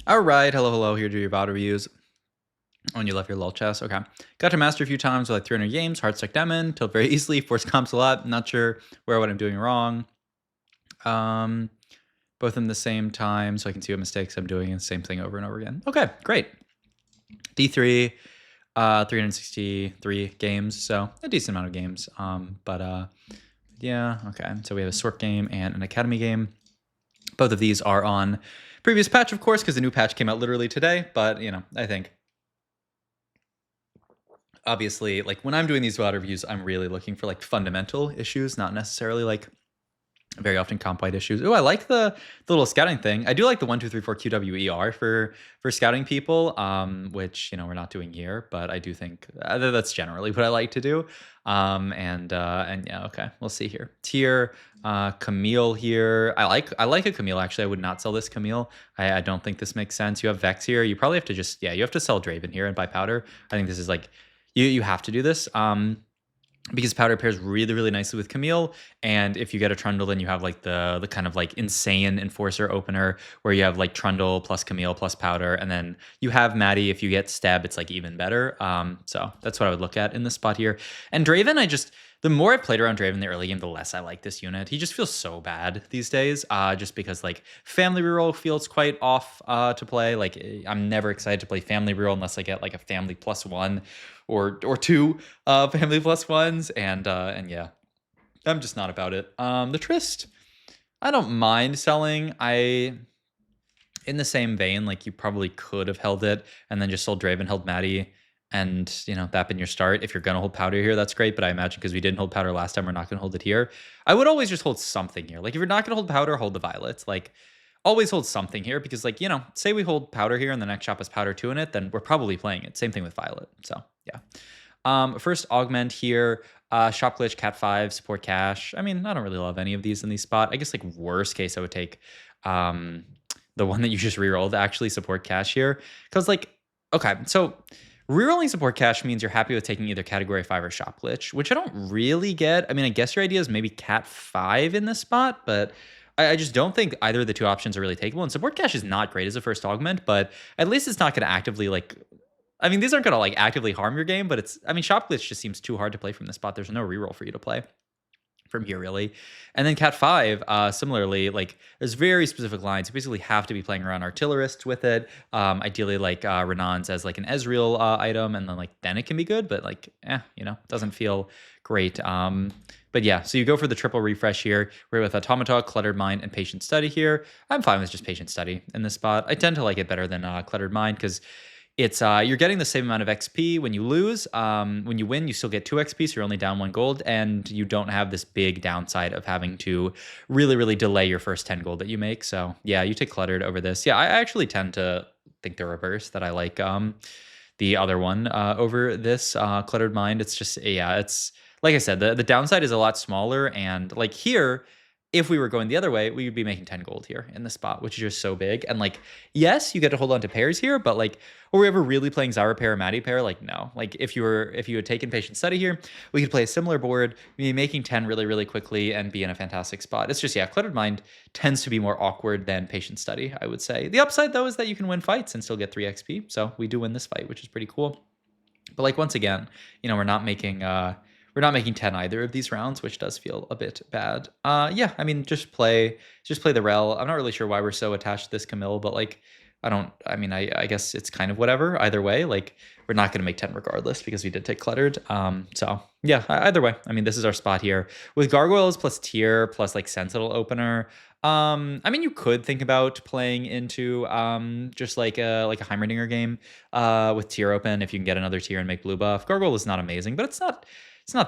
All right, hello, here to do your VOD reviews. When you left your lol chest, okay. Got to master a few times with like 300 games, hard stuck demon, tilt very easily, force comps a lot. Not sure what I'm doing wrong. Both in the same time, so I can see what mistakes I'm doing and the same thing over and over again. Okay, great. D3, 363 games, so a decent amount of games. Yeah, okay. So we have a Sorc game and an Academy game. Both of these are on previous patch, of course, because the new patch came out literally today. But I think obviously, like when I'm doing these VOD reviews, I'm really looking for like fundamental issues, not necessarily like very often comp wide issues. Oh, I like the little scouting thing. I do like the 1, 2, 3, 4 QWER for scouting people, which we're not doing here, but I do think that's generally what I like to do. And yeah, okay, we'll see here. Tier Camille here. I like a Camille actually. I would not sell this Camille. I don't think this makes sense. You have Vex here. You probably have to just you have to sell Draven here and buy powder. I think this is like you have to do this. Because powder pairs really, really nicely with Camille. And if you get a Trundle, then you have like the kind of like insane Enforcer opener where you have like Trundle plus Camille plus powder. And then you have Maddie. If you get Stab, it's like even better. So that's what I would look at in this spot here. And Draven, the more I've played around Draven in the early game, the less I like this unit. He just feels so bad these days, just because like family reroll feels quite off to play. Like I'm never excited to play family reroll unless I get like a family +1 or two family +1s, and yeah, I'm just not about it. The Trist, I don't mind selling. In the same vein, like you probably could have held it and then just sold Draven, held Maddie, and that been your start. If you're gonna hold powder here, that's great. But I imagine because we didn't hold powder last time, we're not gonna hold it here. I would always just hold something here. Like if you're not gonna hold powder, hold the violets. Like always hold something here because like say we hold powder here and the next shop has powder 2 in it, then we're probably playing it. Same thing with violet. So yeah. First augment here, shop glitch, cat 5, support cash. I mean, I don't really love any of these in these spot. I guess like worst case, I would take the one that you just rerolled, actually support cash here, because like okay, so rerolling support cash means you're happy with taking either category 5 or shop glitch, which I don't really get. I mean, I guess your idea is maybe cat 5 in this spot, but I just don't think either of the two options are really takeable. And support cash is not great as a first augment, but at least it's not going to actively like. I mean, these aren't going to like actively harm your game, but shop glitch just seems too hard to play from this spot. There's no reroll for you to play from here really. And then cat 5, similarly, like there's very specific lines. You basically have to be playing around artillerists with it. Ideally like Renan's as like an Ezreal item, and then it can be good, but like doesn't feel great. But yeah, so you go for the triple refresh here. We're with Automata, Cluttered Mind, and Patient Study here. I'm fine with just Patient Study in this spot. I tend to like it better than Cluttered Mind because it's you're getting the same amount of XP when you lose. When you win, you still get 2 XP, so you're only down 1 gold, and you don't have this big downside of having to really, really delay your first 10 gold that you make. So yeah, you take Cluttered over this. Yeah, I actually tend to think the reverse, that I like the other one over this Cluttered Mind. It's just it's like I said, the downside is a lot smaller, and like here, if we were going the other way, we would be making 10 gold here in the spot, which is just so big. And like, yes, you get to hold on to pairs here, but like, were we ever really playing Zyra pair or Maddie pair? Like, no. Like, if you had taken Patient Study here, we could play a similar board, be making 10 really, really quickly, and be in a fantastic spot. It's just, Cluttered Mind tends to be more awkward than Patient Study, I would say. The upside, though, is that you can win fights and still get 3 XP. So we do win this fight, which is pretty cool. But like, once again, we're not making 10 either of these rounds, which does feel a bit bad. Yeah, I mean, just play the rel. I'm not really sure why we're so attached to this Camille, but like, I guess it's kind of whatever. Either way, like, we're not going to make 10 regardless because we did take Cluttered. So yeah, either way, I mean, this is our spot here with Gargoyles plus Tier plus like Sentinel opener. I mean, you could think about playing into just like a Heimerdinger game with Tier open if you can get another Tier and make blue buff. Gargoyle is not amazing, but it's not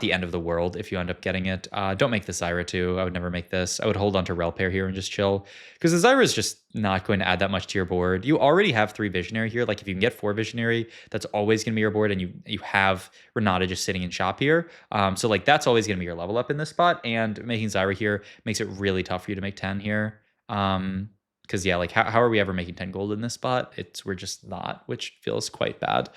the end of the world if you end up getting it. Don't make the Zyra too. I would never make this. I would hold on to Rel pair here and just chill, because the Zyra is just not going to add that much to your board. You already have 3 Visionary here. Like if you can get 4 Visionary, that's always going to be your board, and you have Renata just sitting in shop here. So like that's always going to be your level up in this spot, and making Zyra here makes it really tough for you to make 10 here. Because yeah, like how are we ever making 10 gold in this spot? We're just not, which feels quite bad.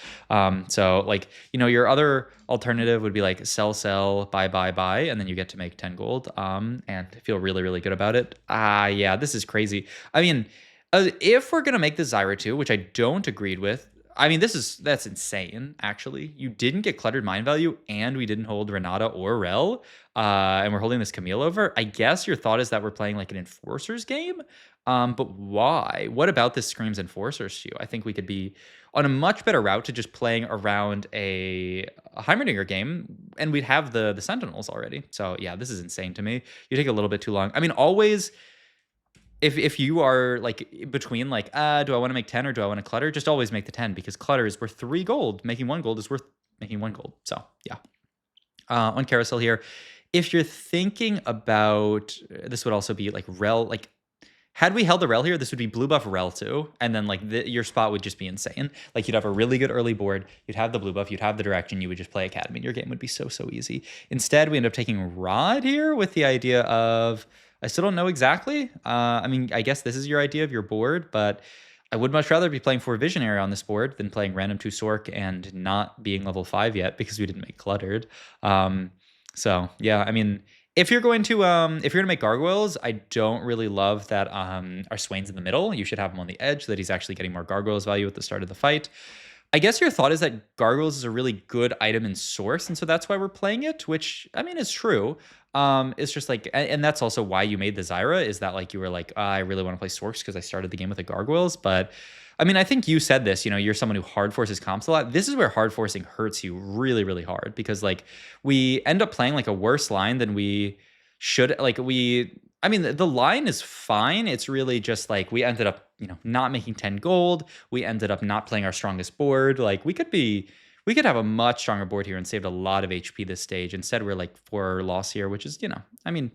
So like, your other alternative would be like sell, buy, and then you get to make 10 gold and feel really, really good about it. Yeah, this is crazy. I mean, If we're gonna make the Zyra 2, which I don't agree with, I mean, that's insane. Actually, you didn't get cluttered mind value, and we didn't hold Renata or Rel, and we're holding this Camille over. I guess your thought is that we're playing like an Enforcers game, but why? What about this screams Enforcers to you? I think we could be on a much better route to just playing around a Heimerdinger game, and we'd have the Sentinels already. So yeah, this is insane to me. You take a little bit too long. I mean, always. If you are like between like do I want to make 10 or do I want to clutter, just always make the 10 because clutter is worth 3 gold. Making 1 gold is worth making 1 gold. So yeah. On carousel here, if you're thinking about this would also be like rel, like had we held the rel here, this would be blue buff rel 2, and then like your spot would just be insane. Like you'd have a really good early board, you'd have the blue buff, you'd have the direction, you would just play academy, and your game would be so easy. Instead we end up taking rod here with the idea of, I still don't know exactly. I mean, I guess this is your idea of your board, but I would much rather be playing 4 Visionary on this board than playing random 2 Sorc and not being level 5 yet because we didn't make cluttered. So yeah, I mean, if you're going to make gargoyles, I don't really love that our Swain's in the middle. You should have him on the edge so that he's actually getting more gargoyles value at the start of the fight. I guess your thought is that gargoyles is a really good item in Source, and so that's why we're playing it, which I mean is true. It's just like, and that's also why you made the Zyra, is that like you were like, I really want to play Sorcs because I started the game with the gargoyles. But I mean, I think you said this, you know, you're someone who hard forces comps a lot. This is where hard forcing hurts you really hard because like we end up playing like a worse line than we should. I mean, the line is fine. It's really just like we ended up, you know, not making 10 gold. We ended up not playing our strongest board. Like we could have a much stronger board here and saved a lot of HP this stage. Instead, we're like 4 loss here, which is, you know, I mean,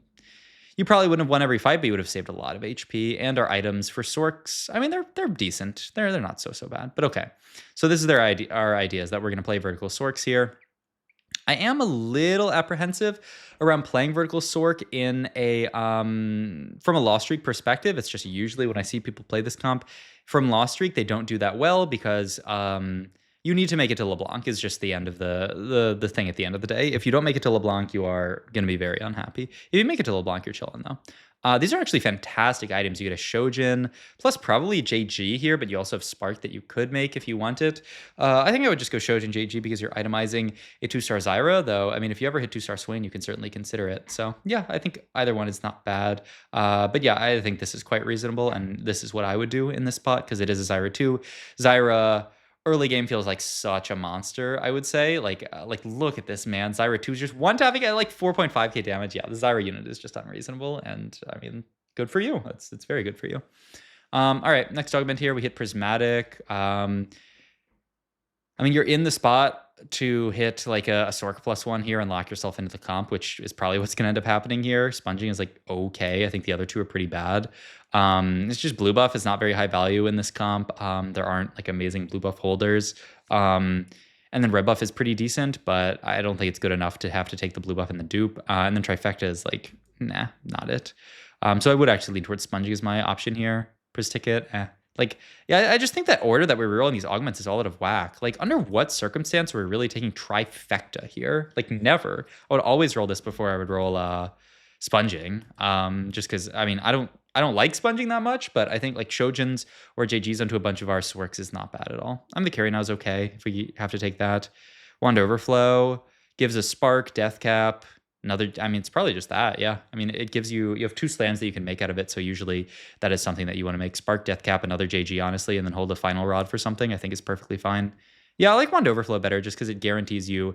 you probably wouldn't have won every fight, but you would have saved a lot of HP. And our items for Sorcs, I mean, they're decent. They're not so bad, but okay. So this is our idea is that we're going to play vertical Sorcs here. I am a little apprehensive around playing vertical Sorc in a from a loss streak perspective. It's just usually when I see people play this comp from loss streak, they don't do that well because you need to make it to LeBlanc is just the end of the thing at the end of the day. If you don't make it to LeBlanc, you are going to be very unhappy. If you make it to LeBlanc, you're chilling though. These are actually fantastic items. You get a Shojin, plus probably JG here, but you also have Spark that you could make if you want it. I think I would just go Shojin JG because you're itemizing a 2-star Zyra, though. I mean, if you ever hit 2-star Swain, you can certainly consider it. So yeah, I think either one is not bad. But yeah, I think this is quite reasonable, and this is what I would do in this spot because it is a Zyra 2. Zyra early game feels like such a monster, I would say. Like look at this, man. Zyra 2 is just one tapping at like 4.5k damage. Yeah, the Zyra unit is just unreasonable. And I mean, good for you. It's very good for you. All right, next augment here. We hit Prismatic. I mean, you're in the spot to hit like a Sorc +1 here and lock yourself into the comp, which is probably what's going to end up happening here. Sponging is like okay. I think the other two are pretty bad. It's just blue buff is not very high value in this comp. There aren't like amazing blue buff holders. And then red buff is pretty decent, but I don't think it's good enough to have to take the blue buff in the dupe. And then trifecta is like, nah, not it. So I would actually lean towards Sponging as my option here. Pris ticket, Like, yeah, I just think that order that we're rolling these augments is all out of whack. Like, under what circumstance are we really taking trifecta here? Like, never. I would always roll this before I would roll sponging. Just because, I mean, I don't like sponging that much, but I think like Shojins or JGs onto a bunch of our Sorcs is not bad at all. I'm the carry now is okay if we have to take that. Wand Overflow gives a Spark, Death Cap. Another, I mean, it's probably just that, yeah. I mean, it gives you have 2 slams that you can make out of it, so usually that is something that you want to make. Spark, Death Cap, another JG, honestly, and then hold a final rod for something, I think is perfectly fine. Yeah, I like Wand Overflow better just because it guarantees you,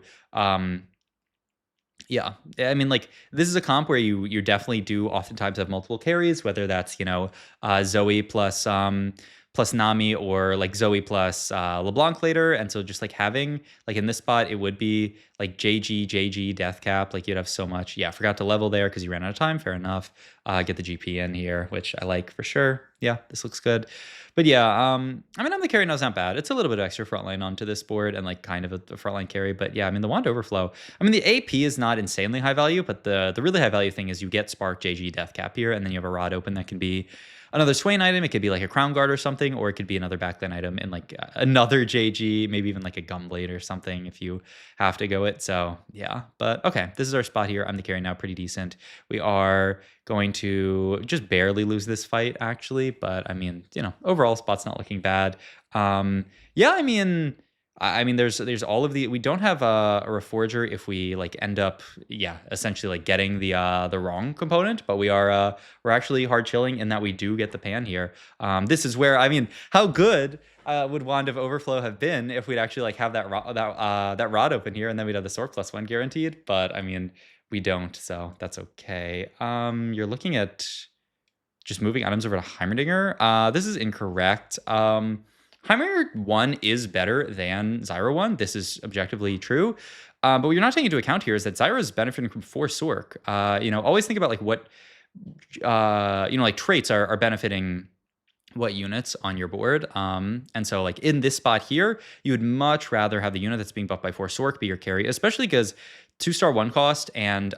yeah. I mean, like, this is a comp where you definitely do oftentimes have multiple carries, whether that's, you know, Zoe plus Nami or like Zoe plus LeBlanc later. And so just like having, like in this spot, it would be like JG, Death Cap. Like you'd have so much. Yeah, forgot to level there because you ran out of time. Fair enough. Get the GP in here, which I like for sure. Yeah, this looks good. But yeah, I mean, on the carry now is not bad. It's a little bit of extra frontline onto this board and like kind of a frontline carry. But yeah, I mean, the Wand Overflow. I mean, the AP is not insanely high value, but the really high value thing is you get Spark, JG, Death Cap here, and then you have a rod open that can be another Swain item. It could be like a Crown Guard or something, or it could be another backline item in like another JG, maybe even like a Gunblade or something if you have to go it. So yeah, but okay, this is our spot here. I'm the carry now, pretty decent. We are going to just barely lose this fight actually, but I mean, you know, overall spot's not looking bad. Yeah, I mean, there's all of the. We don't have a Reforger if we like end up, yeah, essentially like getting the wrong component, but we're actually hard chilling in that we do get the pan here. This is where, I mean, how good would Wand of Overflow have been if we'd actually like have that rod open here, and then we'd have the Sorc +1 guaranteed. But I mean, we don't, so that's okay. You're looking at just moving items over to Heimerdinger. This is incorrect. Heimerdinger 1 is better than Zyro 1. This is objectively true. But what you're not taking into account here is that Zyro is benefiting from 4 Sorc. You know, always think about like what, you know, like traits are benefiting what units on your board. And so like in this spot here, you would much rather have the unit that's being buffed by 4 Sorc be your carry, especially because 2-star 1 cost and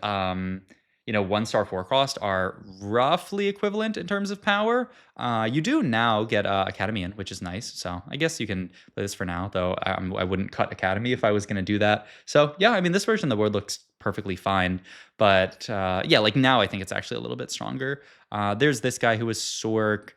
you know, 1-star 4 cost are roughly equivalent in terms of power. You do now get Academy, which is nice. So I guess you can play this for now, though I wouldn't cut Academy if I was going to do that. So yeah, I mean, this version of the board looks perfectly fine. But yeah, like now I think it's actually a little bit stronger. There's this guy who is Sorc.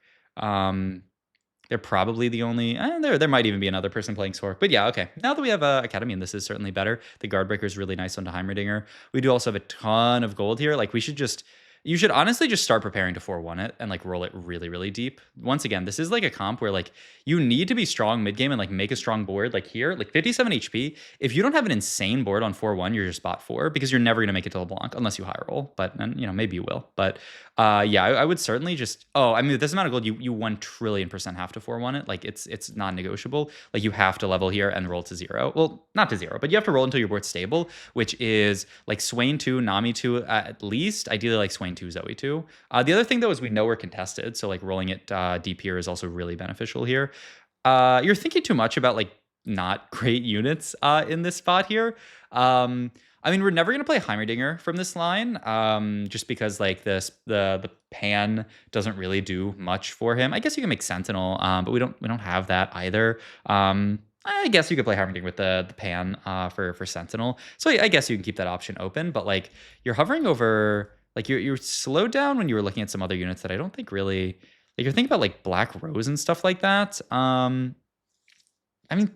They're probably the only. There might even be another person playing Sorc. But yeah, okay. Now that we have Academy, this is certainly better. The Guardbreaker is really nice onto Heimerdinger. We do also have a ton of gold here. Like we should just. You should honestly just start preparing to 4-1 it and like roll it really, really deep. Once again, this is like a comp where like you need to be strong mid game and like make a strong board. Like here, like 57 HP. If you don't have an insane board on 4-1, you're just bot 4 because you're never gonna make it to LeBlanc unless you high roll. But and, you know, maybe you will. But yeah, I would certainly just. Oh, I mean, with this amount of gold, you 1,000,000,000% have to 4-1 it. Like it's non-negotiable. Like you have to level here and roll to 0. Well, not to 0, but you have to roll until your board's stable, which is like Swain 2, Nami 2 at least. Ideally, like Swain 2, Zoe 2. The other thing though is we know we're contested, so like rolling it deep here is also really beneficial here. You're thinking too much about like not great units in this spot here. I mean, we're never gonna play Heimerdinger from this line, just because like the pan doesn't really do much for him. I guess you can make Sentinel, but we don't have that either. I guess you could play Heimerdinger with the pan for Sentinel. So I guess you can keep that option open, but like you're hovering over. Like you're slowed down when you were looking at some other units that I don't think really, like you're thinking about like Black Rose and stuff like that. I mean,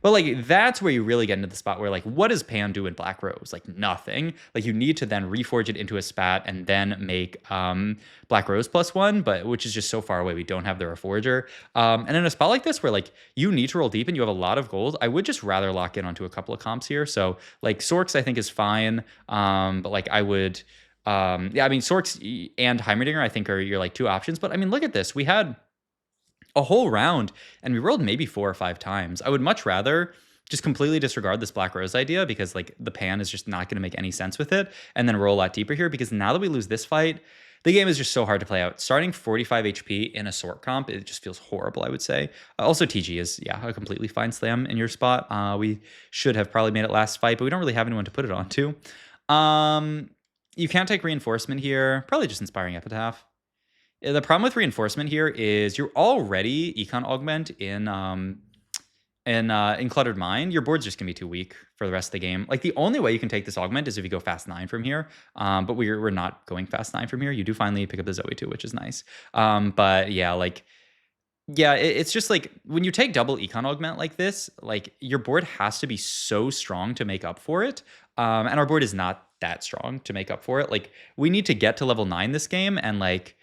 but like that's where you really get into the spot where like what does Pan do in Black Rose? Like nothing. Like you need to then reforge it into a spat and then make Black Rose +1, but which is just so far away. We don't have the Reforger. And in a spot like this where like you need to roll deep and you have a lot of gold, I would just rather lock in onto a couple of comps here. So like Sorcs I think is fine, but like I would. Yeah, I mean, Sorcs and Heimerdinger, I think, are your like 2 options. But I mean, look at this. We had a whole round and we rolled maybe 4 or 5 times. I would much rather just completely disregard this Black Rose idea because like the pan is just not going to make any sense with it, and then roll a lot deeper here because now that we lose this fight, the game is just so hard to play out. Starting 45 HP in a Sorc comp, it just feels horrible, I would say. Also, TG is, yeah, a completely fine slam in your spot. We should have probably made it last fight, but we don't really have anyone to put it onto. You can't take Reinforcement here. Probably just Inspiring Epitaph. The problem with Reinforcement here is you're already Econ Augment in Cluttered Mind. Your board's just going to be too weak for the rest of the game. Like the only way you can take this Augment is if you go Fast 9 from here. But we're not going Fast 9 from here. You do finally pick up the Zoe 2, which is nice. But yeah, like... Yeah, it's just like when you take double Econ Augment like this, like your board has to be so strong to make up for it. And our board is not that strong to make up for it. Like we need to get to level 9 this game and like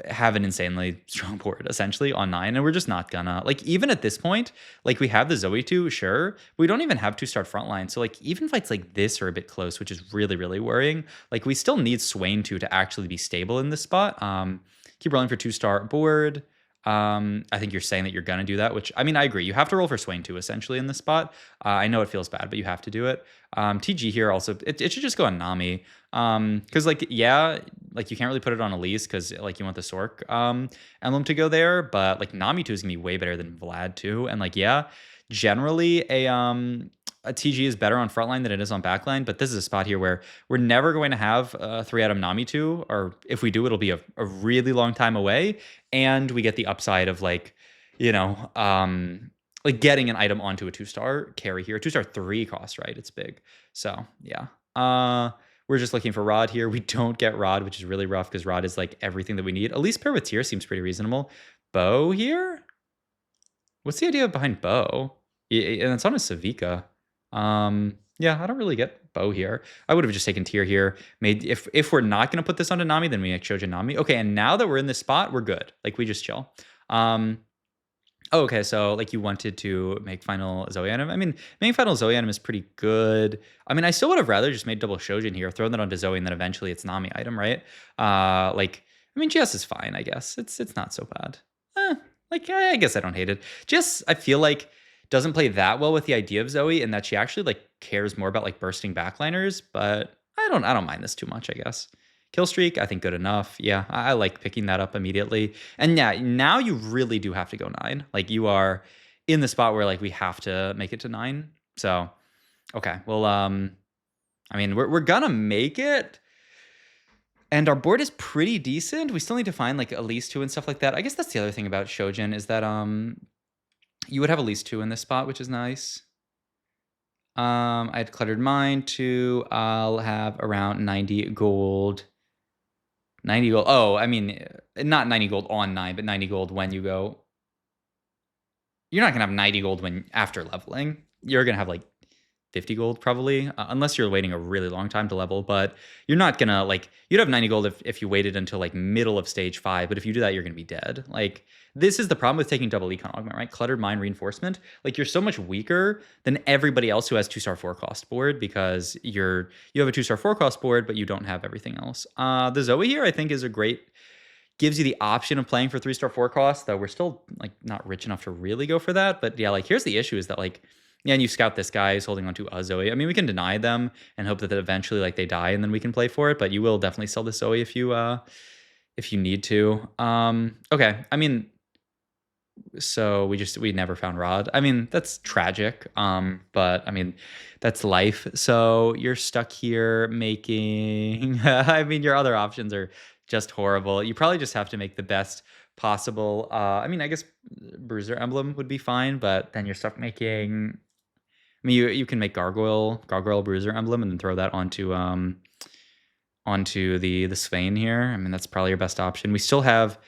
have an insanely strong board essentially on 9, and we're just not gonna. Like even at this point, like we have the Zoe 2, sure, we don't even have 2-star frontline, so like even fights like this are a bit close, which is really, really worrying. Like we still need Swain 2 to actually be stable in this spot. Keep rolling for 2-star board. I think you're saying that you're going to do that, which, I mean, I agree. You have to roll for Swain 2 essentially in this spot. I know it feels bad, but you have to do it. TG here also, it should just go on Nami. Because, like, yeah, like, you can't really put it on Elise because, like, you want the Sorc emblem to go there. But, like, Nami 2 is going to be way better than Vlad 2. And, like, yeah, generally a TG is better on frontline than it is on backline, but this is a spot here where we're never going to have a 3-item Nami 2, or if we do, it'll be a really long time away, and we get the upside of like, you know, like getting an item onto a 2-star carry here. 2-star 3 cost, right? It's big. So yeah. We're just looking for Rod here. We don't get Rod, which is really rough because Rod is like everything that we need. At least pair with Tier seems pretty reasonable. Bow here? What's the idea behind Bow? And it's on a Savika. Yeah, I don't really get Bow here. I would have just taken Tier here. Made if we're not gonna put this onto Nami, then we make Shojin Nami. Okay, and now that we're in this spot, we're good. Like we just chill. Oh, okay, so like you wanted to make final Zoe item. I mean, making final Zoe item is pretty good. I mean, I still would have rather just made double Shojin here, thrown that onto Zoe, and then eventually it's Nami item, right? Like, I mean, GS is fine, I guess. It's not so bad. Like, I guess I don't hate it. Just, I feel like doesn't play that well with the idea of Zoe, and that she actually like cares more about like bursting backliners. But I don't mind this too much, I guess. Kill streak, I think good enough. Yeah, I like picking that up immediately. And yeah, now you really do have to go 9. Like you are in the spot where like we have to make it to 9. So, okay, well, I mean, we're gonna make it. And our board is pretty decent. We still need to find like at least 2 and stuff like that. I guess that's the other thing about Shojin is that you would have at least 2 in this spot, which is nice. I had cluttered mine too. I'll have around 90 gold. 90 gold. Oh, I mean, not 90 gold on 9, but 90 gold when you go. You're not going to have 90 gold when after leveling. You're going to have like 50 gold probably, unless you're waiting a really long time to level. But you're not going to like, you'd have 90 gold if you waited until like middle of stage 5. But if you do that, you're going to be dead. Like, this is the problem with taking double econ augment, right? Cluttered Mine Reinforcement. Like, you're so much weaker than everybody else who has 2-star 4 cost board because you have a 2-star 4 cost board, but you don't have everything else. The Zoe here, I think, is a great, gives you the option of playing for 3-star 4 cost, though we're still like not rich enough to really go for that. But yeah, like here's the issue is that like, yeah, and you scout this guy who's holding on to a Zoe. I mean, we can deny them and hope that eventually like they die and then we can play for it, but you will definitely sell the Zoe if you need to. Okay, I mean, so we never found Rod. I mean, that's tragic. But I mean, that's life. So you're stuck here making I mean, your other options are just horrible. You probably just have to make the best possible. I mean, I guess Bruiser Emblem would be fine, but then you're stuck making, I mean, you can make Gargoyle Bruiser Emblem and then throw that onto the Swain here. I mean, that's probably your best option. We still have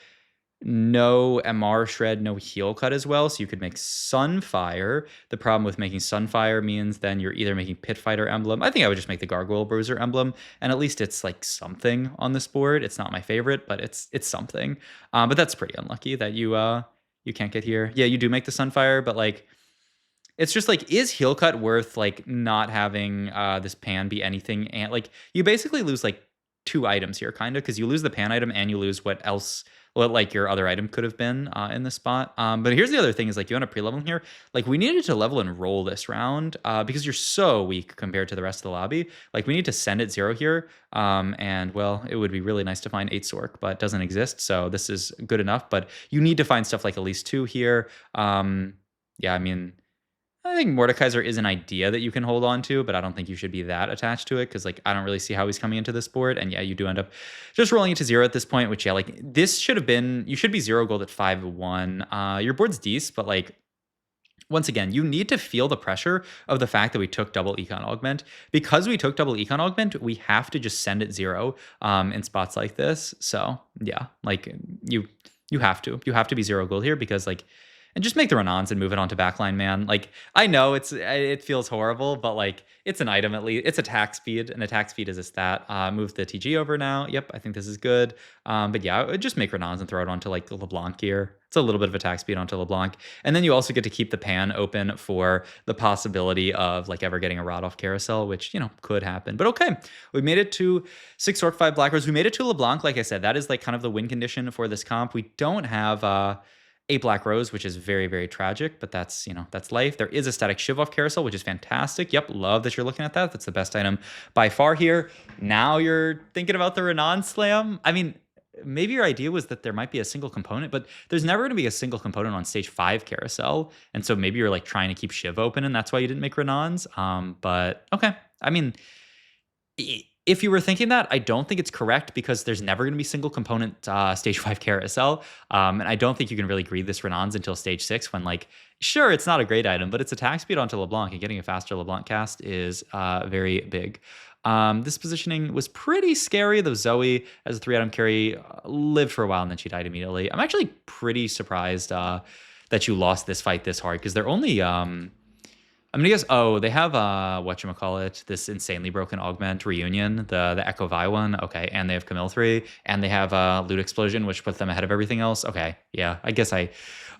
no MR Shred, no Heal Cut as well, so you could make Sunfire. The problem with making Sunfire means then you're either making Pit Fighter Emblem. I think I would just make the Gargoyle Bruiser Emblem, and at least it's like something on this board. It's not my favorite, but it's something. But that's pretty unlucky that you can't get here. Yeah, you do make the Sunfire, but like, it's just like, is Heal Cut worth like not having this pan be anything? And like, you basically lose like 2 items here, kind of, because you lose the pan item and you lose what like your other item could have been in this spot. But here's the other thing is like you end up pre-leveling here. Like we needed to level and roll this round because you're so weak compared to the rest of the lobby. Like we need to send it 0 here. And well, it would be really nice to find 8 Sorc, but it doesn't exist. So this is good enough, but you need to find stuff like at least 2 here. Yeah, I mean, I think Mordekaiser is an idea that you can hold on to, but I don't think you should be that attached to it because, like, I don't really see how he's coming into this board. And yeah, you do end up just rolling it to 0 at this point, which, yeah, like, this should have been, you should be 0 gold at 5-1. Your board's decent, but, like, once again, you need to feel the pressure of the fact that we took double Econ Augment. Because we took double Econ Augment, we have to just send it 0 in spots like this. So, yeah, like, you have to. You have to be 0 gold here because, like, and just make the Renons and move it onto backline, man. Like, I know it feels horrible, but like it's an item at least. It's attack speed, and attack speed is a stat. Move the TG over now. Yep, I think this is good. But yeah, I would just make Renons and throw it onto like LeBlanc here. It's a little bit of attack speed onto LeBlanc. And then you also get to keep the pan open for the possibility of like ever getting a Rod off Carousel, which, you know, could happen. But okay, we made it to 6 Sorc, 5 Black Rose. We made it to LeBlanc. Like I said, that is like kind of the win condition for this comp. We don't have 8 Black Rose, which is very, very tragic, but that's, you know, that's life. There is a static Shiv off Carousel, which is fantastic. Yep, love that you're looking at that. That's the best item by far here. Now you're thinking about the Renan Slam. I mean, maybe your idea was that there might be a single component, but there's never going to be a single component on stage 5 carousel. And so maybe you're like trying to keep Shiv open and that's why you didn't make Renans. But okay. I mean, if you were thinking that, I don't think it's correct because there's never going to be single component stage 5 carousel. And I don't think you can really greed this Renans until stage 6 when, like, sure, it's not a great item, but it's attack speed onto LeBlanc, and getting a faster LeBlanc cast is very big. This positioning was pretty scary, though Zoe, as a 3-item carry, lived for a while and then she died immediately. I'm actually pretty surprised that you lost this fight this hard because they're only... I'm gonna guess. Oh, they have whatchamacallit, this insanely broken augment reunion, the Echo Vi one. Okay, and they have Camille 3, and they have Loot Explosion, which puts them ahead of everything else. Okay, yeah, I guess I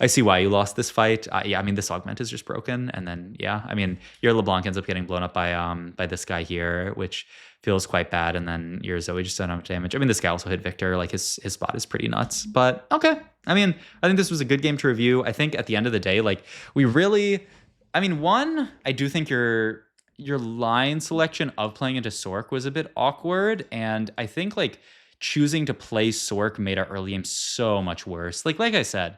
see why you lost this fight. Yeah, I mean this augment is just broken, and then yeah, I mean your LeBlanc ends up getting blown up by this guy here, which feels quite bad, and then your Zoe just done enough damage. I mean this guy also hit Victor, like his spot is pretty nuts, but okay. I mean I think this was a good game to review. I think at the end of the day, like we really. I mean, one, I do think your line selection of playing into Sorc was a bit awkward, and I think like choosing to play Sorc made our early game so much worse. Like I said,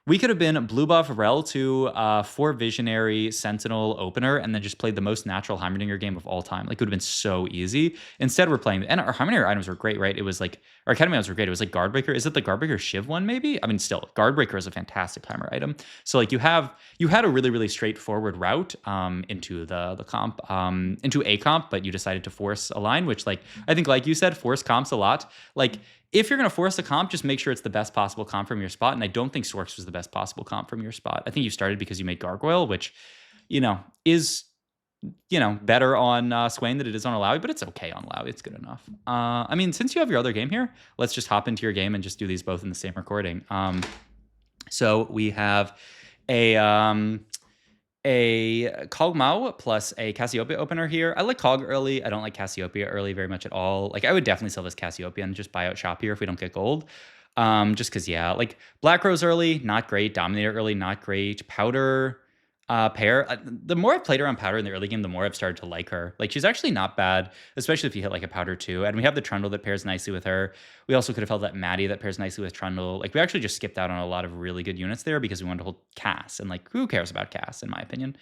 we could have been blue buff Rel to 4 Visionary Sentinel opener and then just played the most natural Heimerdinger game of all time. Like it would have been so easy. Instead, we're playing, and our Heimerdinger items were great, right? It was like, our Academy items were great. It was like Guardbreaker. Is it the Guardbreaker Shiv one maybe? I mean, still, Guardbreaker is a fantastic Heimer item. So like you had a really, really straightforward route into the comp, into a comp, but you decided to force a line, which like, I think like you said, force comps a lot. Like, if you're going to force a comp, just make sure it's the best possible comp from your spot. And I don't think Sorcs was the best possible comp from your spot. I think you started because you made Gargoyle, which, is, better on Swain than it is on Alawi, but it's okay on Alawi. It's good enough. I mean, since you have your other game here, let's just hop into your game and just do these both in the same recording. So we have a Kog'Maw plus a Cassiopeia opener here. I like Cog early. I don't like Cassiopeia early very much at all. Like I would definitely sell this Cassiopeia and just buy out shop here if we don't get gold. Just because, yeah, like Black Rose early, not great. Dominator early, not great. Powder pair. The more I've played around Powder in the early game, the more I've started to like her. Like she's actually not bad, especially if you hit like a Powder 2. And we have the Trundle that pairs nicely with her. We also could have held that Maddie that pairs nicely with Trundle. Like we actually just skipped out on a lot of really good units there because we wanted to hold Cass. And like who cares about Cass in my opinion?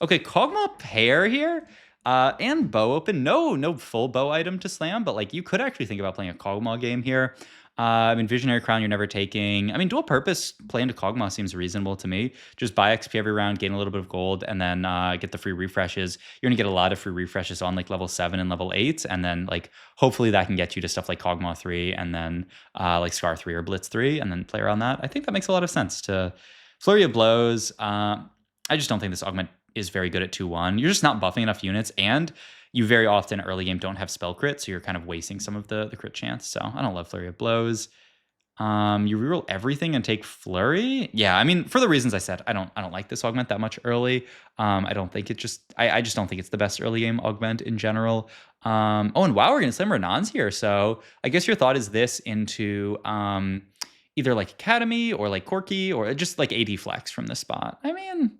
Okay, Kog'Maw pair here. And bow open. No full bow item to slam, but like you could actually think about playing a Kog'Maw game here. I mean, Visionary Crown you're never taking. I mean, dual purpose play into Kog'Maw seems reasonable to me. Just buy XP every round, gain a little bit of gold, and then get the free refreshes. You're gonna get a lot of free refreshes on like level 7 and level 8, and then like hopefully that can get you to stuff like Kog'Maw 3, and then like Scar 3 or Blitz 3, and then play around that. I think that makes a lot of sense. To Flurry of Blows, I just don't think this augment is very good at 2-1. You're just not buffing enough units, and you very often early game don't have spell crit, so you're kind of wasting some of the crit chance. So I don't love Flurry of Blows. You reroll everything and take Flurry. Yeah, I mean, for the reasons I said, I don't like this augment that much early. I don't think it just I just don't think it's the best early game augment in general. Oh, and wow, we're gonna slam Renans here. So I guess your thought is this into either like Academy or like Corki or just like AD flex from this spot. I mean,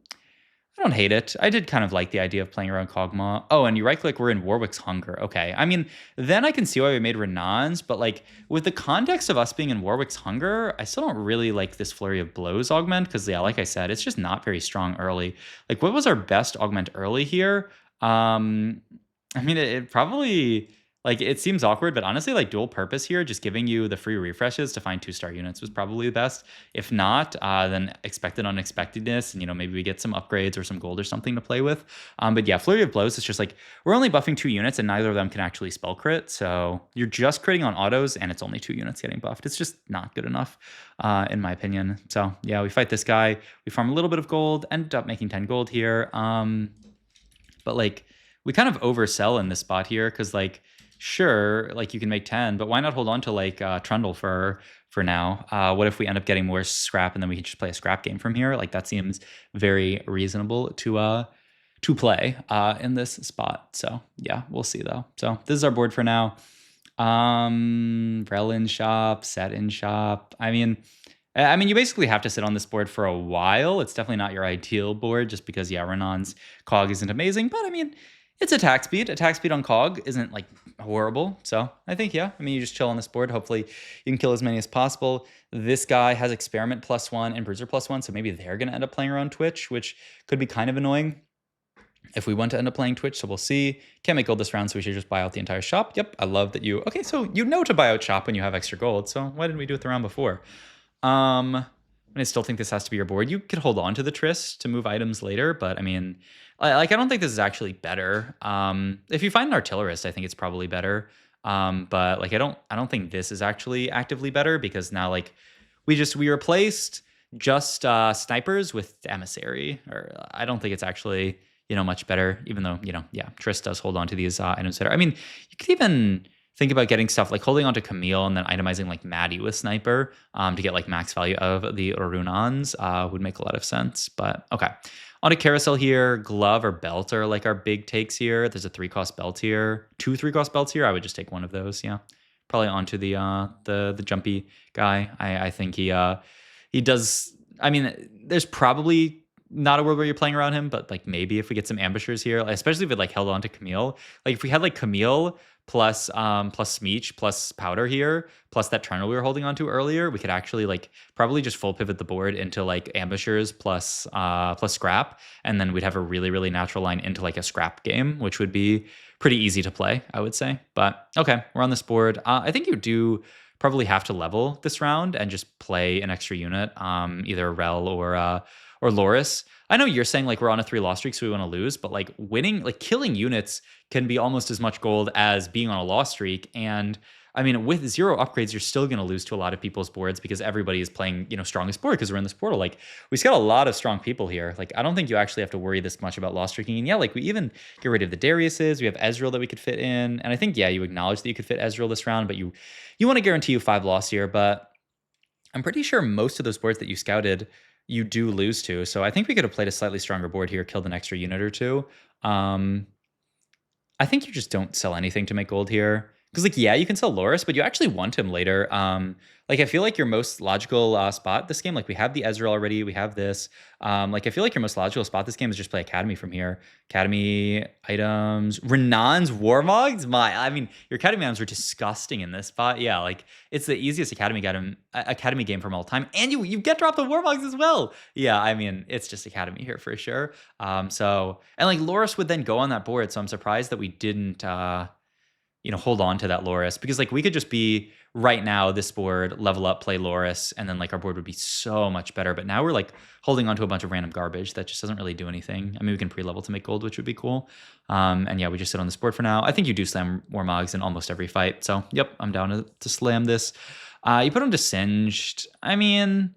I don't hate it. I did kind of like the idea of playing around Kog'Maw. Oh, and you right-click, we're in Warwick's Hunger. Okay. I mean, then I can see why we made Renans, but like with the context of us being in Warwick's Hunger, I still don't really like this Flurry of Blows augment because, yeah, like I said, it's just not very strong early. Like, what was our best augment early here? I mean, it probably... Like, it seems awkward, but honestly, like, dual purpose here, just giving you the free refreshes to find 2-star units was probably the best. If not, then expected unexpectedness, and, maybe we get some upgrades or some gold or something to play with. But yeah, Flurry of Blows is just like, we're only buffing 2 units, and neither of them can actually spell crit, so you're just critting on autos, and it's only 2 units getting buffed. It's just not good enough, in my opinion. So yeah, we fight this guy, we farm a little bit of gold, end up making 10 gold here. But like, we kind of oversell in this spot here, because like, sure, like you can make 10, but why not hold on to like Trundle for now? What if we end up getting more scrap and then we can just play a scrap game from here? Like that seems very reasonable to play in this spot. So yeah, we'll see though. So this is our board for now. Rel in shop, set in shop. I mean, you basically have to sit on this board for a while. It's definitely not your ideal board just because, yeah, Renan's Cog isn't amazing, but I mean, It's attack speed. Attack speed on Cog isn't like horrible. So I think, yeah, I mean, you just chill on this board. Hopefully you can kill as many as possible. This guy has Experiment +1 and Bruiser +1. So maybe they're going to end up playing around Twitch, which could be kind of annoying if we want to end up playing Twitch. So we'll see. Can't make gold this round, so we should just buy out the entire shop. Yep, I love that you... Okay, so you know to buy out shop when you have extra gold. So why didn't we do it the round before? I still think this has to be your board. You could hold on to the Tryst to move items later, but I mean, like I don't think this is actually better. If you find an artillerist, I think it's probably better. But like I don't think this is actually actively better, because now like we replaced just snipers with emissary, or I don't think it's actually much better, even though yeah, Tryst does hold on to these items better. I mean, you could even think about getting stuff like holding onto Camille and then itemizing like Maddie with Sniper to get like max value of the Runans would make a lot of sense. But okay, on a Carousel here, Glove or Belt are like our big takes here. There's a 3-cost belt here, 2 3-cost belts here. I would just take one of those. Yeah, probably onto the jumpy guy. I think he does. I mean, there's probably not a world where you're playing around him, but like maybe if we get some ambushers here, especially if it like held on to Camille, like if we had like Camille plus Smeech plus Powder here, plus that Trundle we were holding on to earlier, we could actually like probably just full pivot the board into like ambushers plus scrap, and then we'd have a really, really natural line into like a scrap game, which would be pretty easy to play, I would say. But okay, we're on this board. I think you do probably have to level this round and just play an extra unit, either Rel or Loris. I know you're saying like we're on a 3 loss streak, so we want to lose, but like winning, like killing units can be almost as much gold as being on a loss streak. And I mean, with 0 upgrades, you're still going to lose to a lot of people's boards because everybody is playing, strongest board because we're in this portal. Like we've got a lot of strong people here. Like I don't think you actually have to worry this much about loss streaking. And yeah, like we even get rid of the Dariuses. We have Ezreal that we could fit in. And I think, yeah, you acknowledge that you could fit Ezreal this round, but you want to guarantee you 5 loss here. But I'm pretty sure most of those boards that you scouted, you do lose to. So I think we could have played a slightly stronger board here, killed an extra unit or two. I think you just don't sell anything to make gold here. Because, like, yeah, you can sell Loris, but you actually want him later. Like, I feel like your most logical spot this game, like, we have the Ezreal already. We have this. Like, I feel like your most logical spot this game is just play Academy from here. Academy items. Renan's Warmogs? I mean, your Academy items are disgusting in this spot. Yeah, like, it's the easiest Academy game from all time. And you get drop the Warmogs as well. Yeah, I mean, it's just Academy here for sure. And, like, Loris would then go on that board, so I'm surprised that we didn't... hold on to that Loris, because like we could just be right now this board, level up, play Loris, and then like our board would be so much better. But now we're like holding on to a bunch of random garbage that just doesn't really do anything. I mean, we can pre-level to make gold, which would be cool. And yeah, we just sit on this board for now. I think you do slam Warmogs in almost every fight. So yep, I'm down to slam this. You put on to Singed. I mean,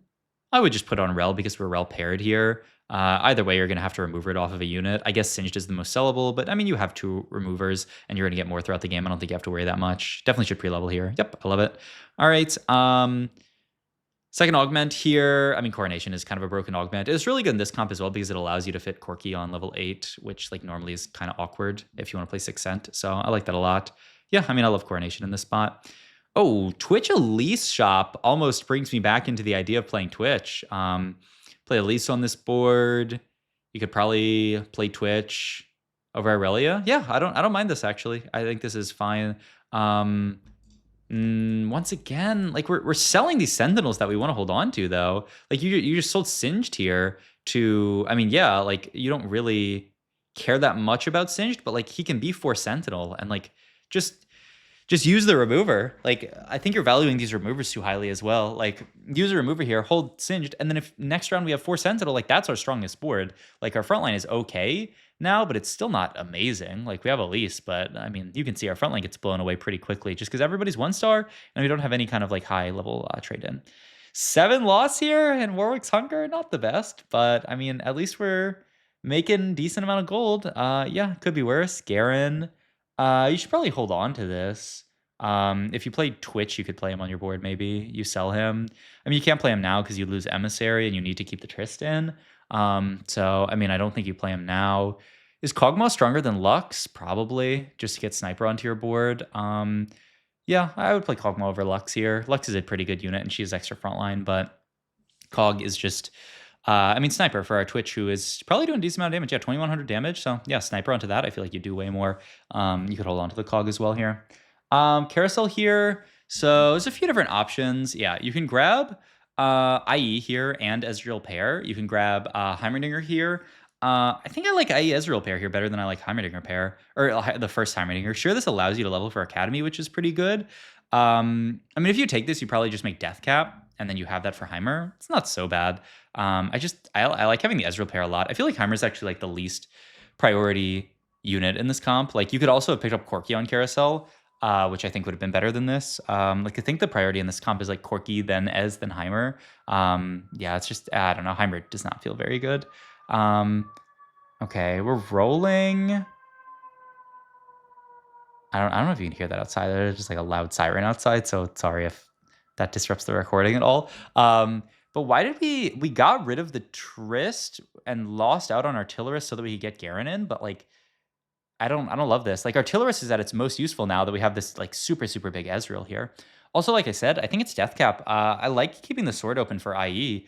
I would just put on Rel because we're Rel paired here. Either way, you're going to have to remove it off of a unit. I guess Singed is the most sellable, but I mean, you have 2 removers and you're going to get more throughout the game. I don't think you have to worry that much. Definitely should pre-level here. Yep, I love it. All right. Second augment here. I mean, Coronation is kind of a broken augment. It's really good in this comp as well because it allows you to fit Corki on level 8, which like normally is kind of awkward if you want to play 6 Cent. So I like that a lot. Yeah, I mean, I love Coronation in this spot. Oh, Twitch Elise shop almost brings me back into the idea of playing Twitch. Play Elise on this board. You could probably play Twitch over Irelia. Yeah, I don't mind this actually. I think this is fine. Once again, like we're selling these Sentinels that we want to hold on to though. Like you just sold Singed here to, I mean, yeah, like you don't really care that much about Singed, but like he can be 4 Sentinel and like just use the remover. Like, I think you're valuing these removers too highly as well. Like, use a remover here, hold Singed, and then if next round we have 4 Sentinel, like, that's our strongest board. Like, our front line is okay now, but it's still not amazing. Like, we have Elise, but, I mean, you can see our front line gets blown away pretty quickly just because everybody's 1-star, and we don't have any kind of, like, high-level trade-in. 7 loss here, and Warwick's Hunger, not the best, but, I mean, at least we're making decent amount of gold. Yeah, could be worse. Garen... you should probably hold on to this. If you play Twitch, you could play him on your board, maybe. You sell him. I mean, you can't play him now because you lose Emissary and you need to keep the Tryst in. So, I mean, I don't think you play him now. Is Kog'Maw stronger than Lux? Probably, just to get Sniper onto your board. Yeah, I would play Kog'Maw over Lux here. Lux is a pretty good unit and she has extra frontline, but Cog is just I mean, Sniper for our Twitch, who is probably doing a decent amount of damage. Yeah, 2100 damage. So yeah, Sniper onto that. I feel like you do way more. You could hold on to the cog as well here. Carousel here. So there's a few different options. Yeah, you can grab IE here and Ezreal pair. You can grab Heimerdinger here. I think I like IE Ezreal pair here better than I like Heimerdinger pair, or the first Heimerdinger. Sure, this allows you to level for Academy, which is pretty good. I mean, if you take this, you probably just make Death Cap, and then you have that for Heimer. It's not so bad. I like having the Ezreal pair a lot. I feel like Heimer's actually like the least priority unit in this comp. Like you could also have picked up Corki on Carousel, which I think would have been better than this. Like I think the priority in this comp is like Corki, then Ez, then Heimer. Yeah, it's just I don't know. Heimer does not feel very good. Okay, we're rolling. I don't know if you can hear that outside. There's just like a loud siren outside, so sorry if that disrupts the recording at all. But why did we got rid of the Trist and lost out on Artillerist so that we could get Garen in? But like I don't love this. Like Artillerist is at its most useful now that we have this like super big Ezreal here. Also, like I said, I think it's Death Cap. I like keeping the sword open for IE.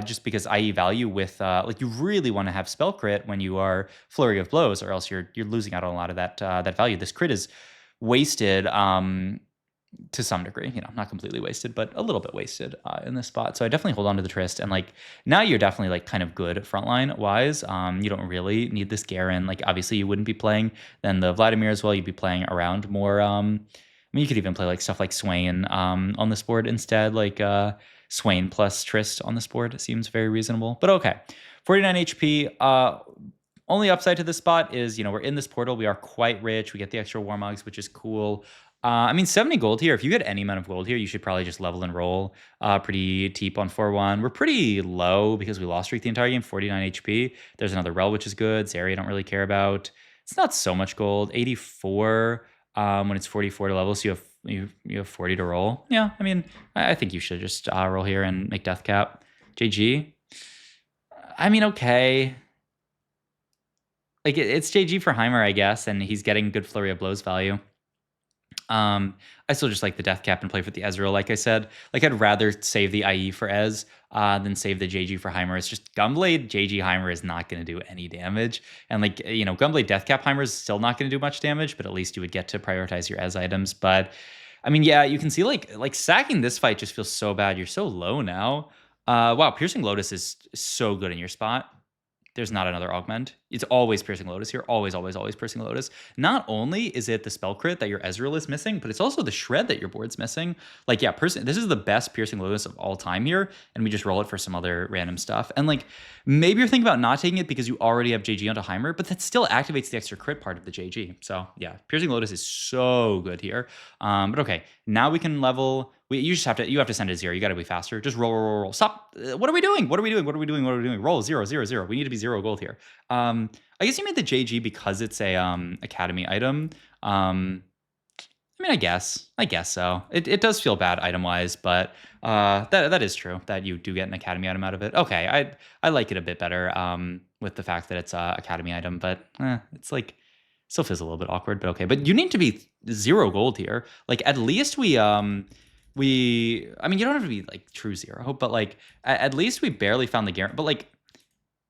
Just because IE value with like you really want to have spell crit when you are flurry of blows, or else you're losing out on a lot of that value. This crit is wasted to some degree, you know, not completely wasted, but a little bit wasted in this spot. So I definitely hold on to the Trist, and like now you're definitely like kind of good frontline wise. You don't really need this Garen. Like obviously you wouldn't be playing then the Vladimir as well. You'd be playing around more. I mean, you could even play like stuff like Swain on this board instead, like Swain plus Trist on this board seems very reasonable. But okay, 49 HP. Only upside to this spot is, you know, we're in this portal. We are quite rich. We get the extra Warmogs, which is cool. I mean, 70 gold here. If you get any amount of gold here, you should probably just level and roll pretty deep on 4-1. We're pretty low because we lost streak the entire game, 49 HP. There's another Rel, which is good. Zeri, I don't really care about. It's not so much gold. 84 when it's 44 to level, so you have 40 to roll. Yeah, I mean, I think you should just roll here and make Death Cap. JG. I mean, okay. Like it's JG for Heimer, I guess, and he's getting good flurry of blows value. I still just like the Death Cap and play for the Ezreal. Like I said, like I'd rather save the IE for Ez than save the JG for Heimer. It's just Gunblade JG Heimer is not going to do any damage, and like you know, Gunblade Death Cap Heimer is still not going to do much damage, but at least you would get to prioritize your Ez items. But I mean, yeah, you can see like sacking this fight just feels so bad. You're so low now. Wow, Piercing Lotus is so good in your spot. There's not another augment. It's always Piercing Lotus here. Always Piercing Lotus. Not only is it the spell crit that your Ezreal is missing, but it's also the shred that your board's missing. Like, yeah, this is the best Piercing Lotus of all time here, and we just roll it for some other random stuff. And like, maybe you're thinking about not taking it because you already have JG onto Heimer, but that still activates the extra crit part of the JG. So yeah, Piercing Lotus is so good here. But okay, now we can level. You have to send it 0. You got to be faster. Just roll. Stop. What are we doing? Roll 0. We need to be 0 gold here. I guess you made the JG because it's a Academy item. I mean, I guess so. It does feel bad item wise, but that is true that you do get an Academy item out of it. Okay, I like it a bit better with the fact that it's a Academy item, but it's like still feels a little bit awkward. But okay, but you need to be 0 gold here. Like at least I mean, you don't have to be like true 0, but like at least we barely found the Garen. But like,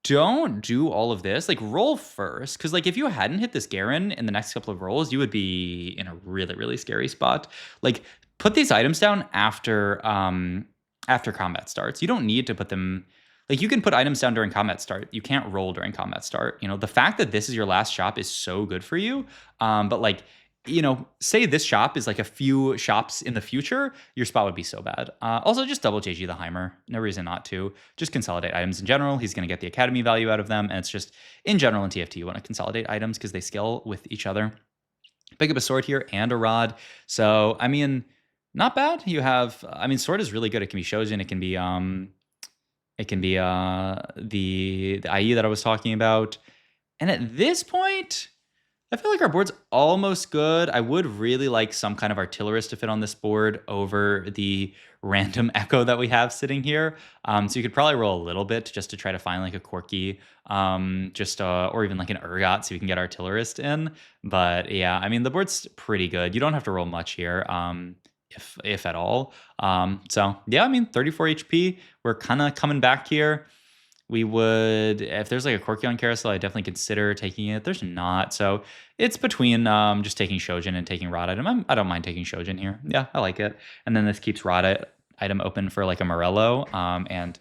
don't do all of this. Like, roll first, because like if you hadn't hit this Garen in the next couple of rolls, you would be in a really scary spot. Like, put these items down after combat starts. You don't need to put them. Like, you can put items down during combat start. You can't roll during combat start. You know, the fact that this is your last shop is so good for you. But like, you know, say this shop is like a few shops in the future, your spot would be so bad. Also, just double JG the Heimer. No reason not to. Just consolidate items in general. He's going to get the Academy value out of them. And it's just, in general, in TFT, you want to consolidate items because they scale with each other. Pick up a sword here and a rod. So, I mean, not bad. You have, I mean, sword is really good. It can be Shojin. It can be the IE that I was talking about. And at this point, I feel like our board's almost good. I would really like some kind of Artillerist to fit on this board over the random Echo that we have sitting here. So you could probably roll a little bit just to try to find like a Corki, or even like an Urgot so you can get Artillerist in. But yeah, I mean, the board's pretty good. You don't have to roll much here, if at all. So yeah, I mean, 34 HP. We're kind of coming back here. we would, if there's like a Corki on carousel, I definitely consider taking it. There's not, so it's between just taking Shojin and taking Rod item. I don't mind taking Shojin here. Yeah, I like it. And then this keeps Rod item open for like a Morello, and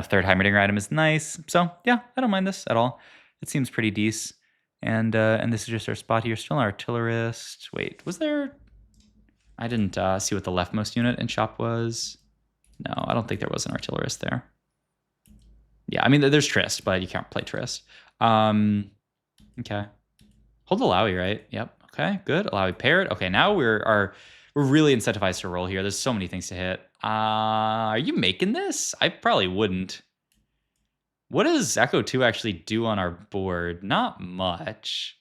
third Heimerdinger item is nice. So yeah, I don't mind this at all. It seems pretty decent. And this is just our spot here. Still an artillerist. Wait, was there? I didn't see what the leftmost unit in shop was. No, I don't think there was an artillerist there. Yeah, I mean, there's Trist, but you can't play Trist. Okay. Hold Alawi, right? Yep. Okay, good. Alawi paired. Okay, now we're really incentivized to roll here. There's so many things to hit. Are you making this? I probably wouldn't. What does Echo 2 actually do on our board? Not much.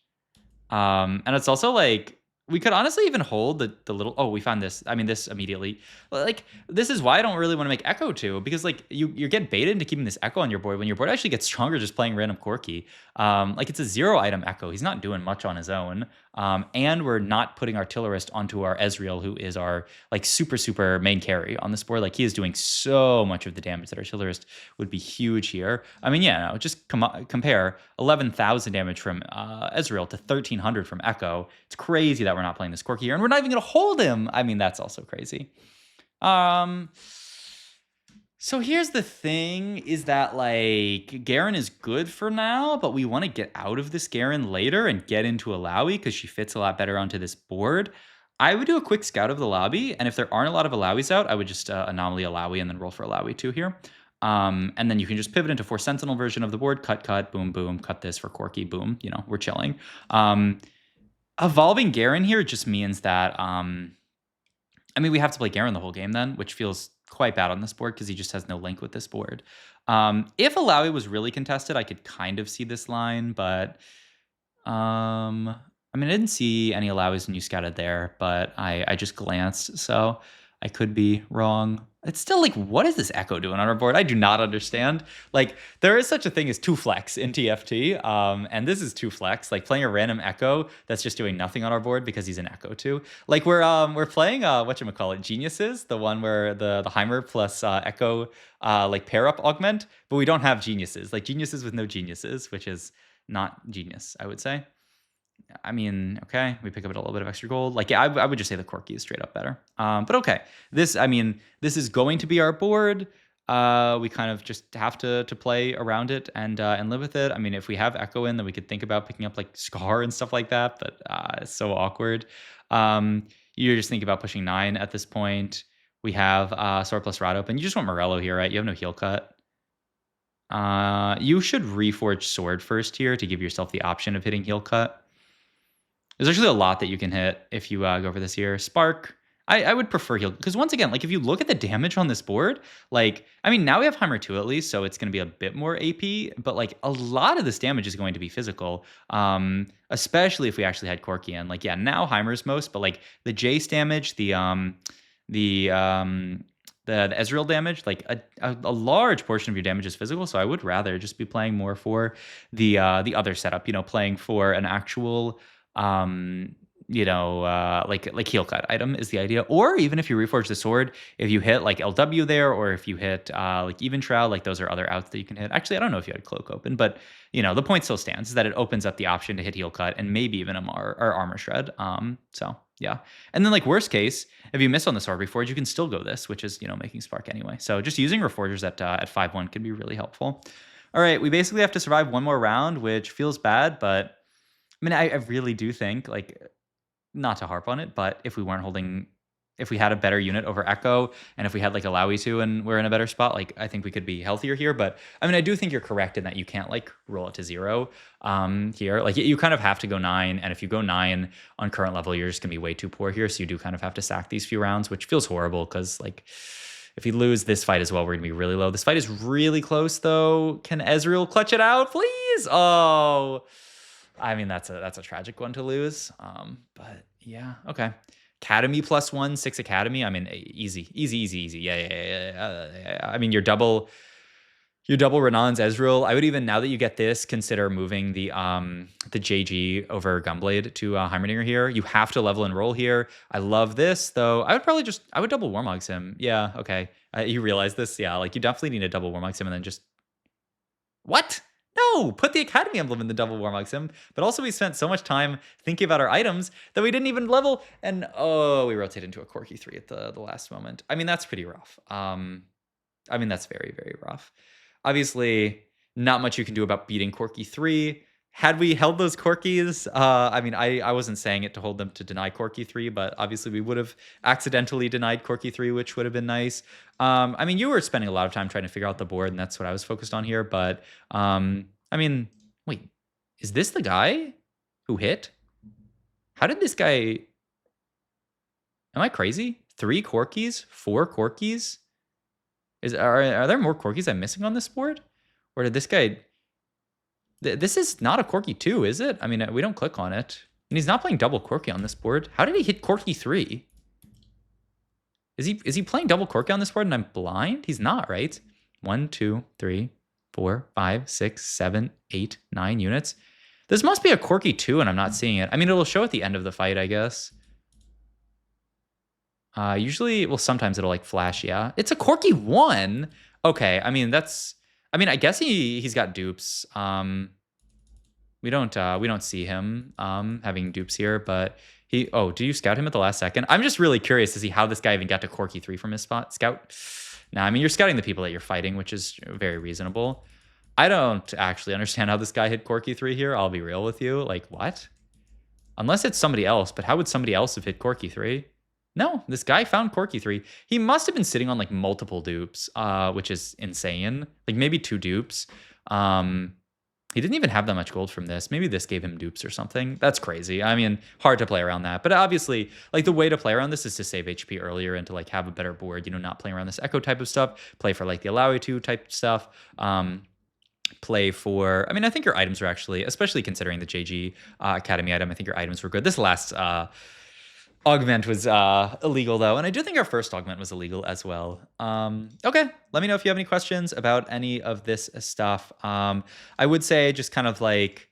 And it's also like, we could honestly even hold the little, oh, we found this. I mean, this immediately. Like, this is why I don't really want to make Echo 2, because like you get baited into keeping this Echo on your board when your board actually gets stronger just playing random Corki. Like, it's a 0 item Echo. He's not doing much on his own. And we're not putting Artillerist onto our Ezreal, who is our like super main carry on this board. Like, he is doing so much of the damage that Artillerist would be huge here. I mean, yeah, no, just compare 11,000 damage from Ezreal to 1,300 from Echo. It's crazy that we're not playing this Corki here, and we're not even going to hold him. I mean, that's also crazy. So here's the thing, is that like Garen is good for now, but we want to get out of this Garen later and get into Alawi because she fits a lot better onto this board. I would do a quick scout of the lobby, and if there aren't a lot of Alawis out, I would just anomaly Alawi and then roll for Alawi 2 here. And then you can just pivot into 4 Sentinel version of the board, cut, boom, boom, cut this for Corki, boom, we're chilling. Evolving Garen here just means that, I mean, we have to play Garen the whole game then, which feels quite bad on this board because he just has no link with this board. If Alawi was really contested, I could kind of see this line, but I mean, I didn't see any Alawis when you scouted there, but I just glanced, so I could be wrong. It's still like, what is this Echo doing on our board? I do not understand. Like, there is such a thing as 2 flex in TFT, and this is 2 flex. Like, playing a random Echo that's just doing nothing on our board because he's an Echo 2. Like, we're playing whatchamacallit, Geniuses, the one where the Heimer plus Echo like pair up augment, but we don't have Geniuses. Like, Geniuses with no Geniuses, which is not genius, I would say. I mean, okay, we pick up a little bit of extra gold. Like, yeah, I would just say the Corki is straight up better. But okay, this is going to be our board. We kind of just have to play around it and live with it. I mean, if we have Echo in, then we could think about picking up like Scar and stuff like that. But it's so awkward. You're just thinking about pushing 9 at this point. We have Sorc plus Rod open. You just want Morello here, right? You have no heal cut. You should reforge Sword first here to give yourself the option of hitting heal cut. There's actually a lot that you can hit if you go for this here. Spark, I would prefer heal, because once again, like, if you look at the damage on this board, like, I mean, now we have Heimer 2 at least, so it's going to be a bit more AP, but like a lot of this damage is going to be physical, especially if we actually had Corki in. Like, yeah, now Heimer's most, but like the Jace damage, the Ezreal damage, like a large portion of your damage is physical, so I would rather just be playing more for the other setup, playing for an actual like heal cut item is the idea. Or even if you reforge the sword, if you hit like LW there, or if you hit like even shroud, like those are other outs that you can hit. Actually, I don't know if you had cloak open, but the point still stands, is that it opens up the option to hit heal cut and maybe even armor shred. So yeah. And then like worst case, if you miss on the sword reforge, you can still go this, which is making spark anyway. So just using reforgers at 5-1 can be really helpful. All right, we basically have to survive one more round, which feels bad, but I mean, I really do think, like, not to harp on it, but if we had a better unit over Echo, and if we had like Alawi 2 and we're in a better spot, like, I think we could be healthier here. But I mean, I do think you're correct in that you can't like roll it to 0 here. Like, you kind of have to go 9, and if you go 9 on current level, you're just gonna be way too poor here. So you do kind of have to sack these few rounds, which feels horrible, because like, if you lose this fight as well, we're gonna be really low. This fight is really close though. Can Ezreal clutch it out, please? Oh, I mean, that's a tragic one to lose. But yeah, okay. Academy +1, 6 Academy. I mean, easy. Yeah. I mean, you're double Renan's Ezreal. I would even, now that you get this, consider moving the JG over Gunblade to Heimerdinger here. You have to level and roll here. I love this though. I would double Warmogs him. Yeah, okay. You realize this? Yeah, like, you definitely need to double Warmogs him and then just. What? No, put the Academy emblem in the double Warmog sim. But also we spent so much time thinking about our items that we didn't even level. And oh, we rotate into a Corki 3 at the last moment. I mean, that's pretty rough. I mean, that's very, very rough. Obviously, not much you can do about beating Corki 3. Had we held those Corkis, I mean, I wasn't saying it to hold them to deny Corki 3, but obviously we would have accidentally denied Corki 3, which would have been nice. I mean, you were spending a lot of time trying to figure out the board, and that's what I was focused on here. But, I mean, wait, is this the guy who hit? How did this guy... Am I crazy? 3 Corkis? 4 Corkis? Are there more Corkis I'm missing on this board? Or did this guy... This is not a Corki 2, is it? I mean, we don't click on it. And he's not playing double Corki on this board. How did he hit Corki 3? Is he playing double Corki on this board and I'm blind? He's not, right? 1, 2, 3, 4, 5, 6, 7, 8, 9 units. This must be a Corki 2 and I'm not seeing it. I mean, it'll show at the end of the fight, I guess. Usually, well, sometimes it'll like flash, yeah. It's a Corki 1. Okay, I mean, that's... I mean, I guess he's got dupes. We don't see him having dupes here, but he... Oh, do you scout him at the last second? I'm just really curious to see how this guy even got to Corki 3 from his spot. Scout? Nah, I mean, you're scouting the people that you're fighting, which is very reasonable. I don't actually understand how this guy hit Corki 3 here. I'll be real with you. Like, what? Unless it's somebody else, but how would somebody else have hit Corki 3? No, this guy found Corki 3. He must have been sitting on like multiple dupes, which is insane. Like maybe 2 dupes. He didn't even have that much gold from this. Maybe this gave him dupes or something. That's crazy. I mean, hard to play around that. But obviously, like the way to play around this is to save HP earlier and to like have a better board, you know, not playing around this echo type of stuff, play for like the allow you to type stuff. Play for, I mean, I think your items are actually, especially considering the JG Academy item, I think your items were good. This last augment was illegal though, and I do think our first augment was illegal as well. Okay, let me know if you have any questions about any of this stuff. I would say just kind of like,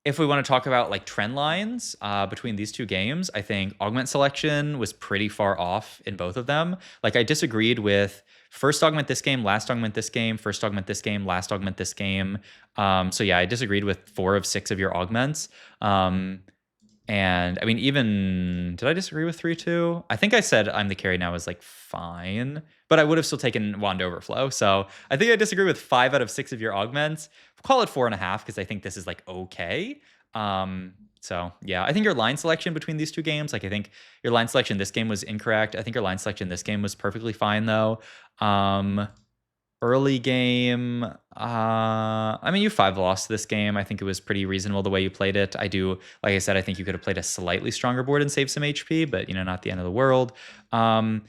if we want to talk about like trend lines between these two games, I think augment selection was pretty far off in both of them. Like I disagreed with first augment this game, last augment this game, first augment this game, last augment this game. So yeah, I disagreed with 4 of 6 of your augments. And I mean, even, did I disagree with 3 too? I think I said I'm the carry now is like fine, but I would have still taken Wand Overflow. So I think I disagree with 5 out of 6 of your augments. Call it 4.5 because I think this is like okay. So yeah, I think your line selection between these two games, like I think your line selection this game was incorrect. I think your line selection this game was perfectly fine though. Early game, I mean, you 5 lost this game. I think it was pretty reasonable the way you played it. I do, like I said, I think you could have played a slightly stronger board and saved some HP, but you know, not the end of the world. I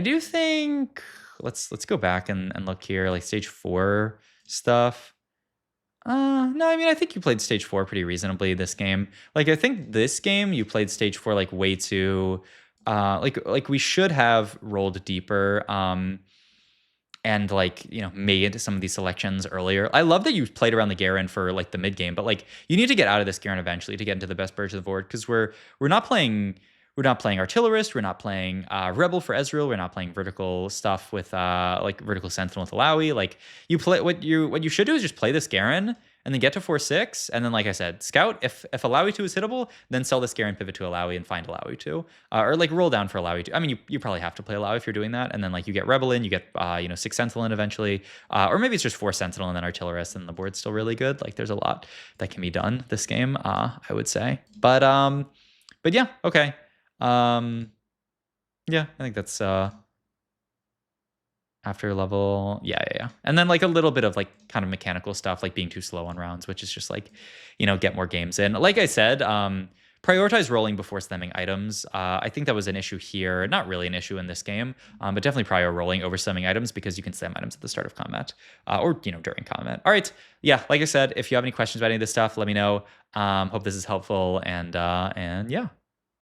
do think, let's go back and look here, like stage 4 stuff. No, I mean, I think you played stage 4 pretty reasonably this game. Like, I think this game you played stage 4 like way too, like we should have rolled deeper. And like, you know, made some of these selections earlier. I love that you played around the Garen for like the mid game, but like you need to get out of this Garen eventually to get into the best version of the board because we're not playing Artillerist, we're not playing Rebel for Ezreal, we're not playing vertical stuff with like vertical Sentinel with Alawi. Like you play what you should do is just play this Garen and then get to 4-6, and then like I said, scout if Alawi 2 is hittable, then sell this Garen, pivot to Alawi and find Alawi 2, or like roll down for Alawi 2. I mean, you probably have to play Alawi if you're doing that, and then like you get Rebel in, you get 6 Sentinel in eventually, or maybe it's just 4 Sentinel and then Artillerist, and the board's still really good. Like there's a lot that can be done this game, I would say, but yeah, okay. Yeah, I think that's after level, yeah. And then like a little bit of like kind of mechanical stuff, like being too slow on rounds, which is just like, you know, get more games in. Like I said, prioritize rolling before stemming items. I think that was an issue here. Not really an issue in this game, but definitely prior rolling over stemming items because you can stem items at the start of combat or, you know, during combat. All right. Yeah, like I said, if you have any questions about any of this stuff, let me know. Hope this is helpful and yeah.